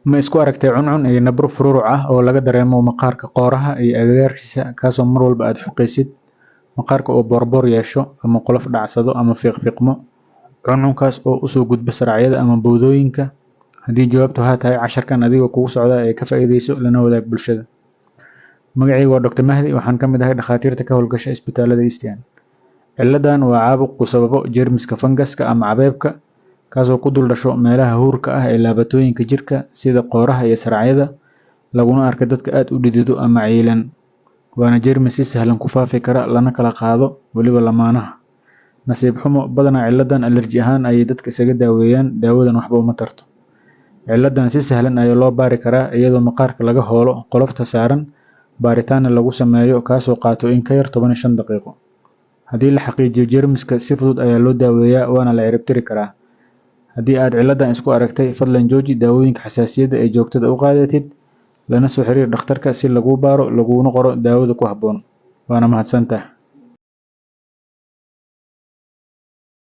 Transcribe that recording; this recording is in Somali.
Ma isku aragtay cuncun iyo nabro fururuc ah oo laga dareemo maqaarka qooraha iyo agagaarkiisa kaasoo mar walba aad xuqaysid maqaarka oo boorboor yeesho ama qolof dhacsado ama fiiqfiiqmo cuncunkaas oo usoo gudba saracyada ama bowdooyinka? Haddii jawaabtu haa tahay, casharkan adiga kugu socda ee ka faa'iidayso lana wadaag bulshada. Magacaygu waa Dr. Mahdi, waxaan ka mid ahay dhakhaatiirta ka howlgasha isbitaalada Eastern. Ciladan waa caabuq ku sababo jeermiska fangaska ama cabeebka kaasoo ku dul dhasho meelaha huurka ah ee laabatooyinka jirka sida qooraha iyo saracyada, laguna arka dadka aad u dhidido ama ciilan. Waana jeermis si sahlan ku faafi kara lana kala qaado weliba lamaanaha. Nasiib xumo, badanaa ciladan alerji ahaan ayay dadka isaga daaweeyaan, daawadan waxba uma tarto. Ciladan si sahlan ayaa loo baari karaa iyadoo maqaarka laga hoolo qolofta saaran, baaritaanna lagu sameeyo kaasoo qaato in ka yar 15 daqiiqo. Haddii la xaqiijiyo jeermiska, si fudud ayaa loo daaweeyaa waana la ciribtiri karaa. Haddii aad ciladan isku aragtay, fadlan jooji daawooyinka xasaasiyadda ee joogtada u qaadatid, lana soo xiriir dhakhtarka si laguu baaro laguna qoro daawada ku habboon. Waana mahadsantahay.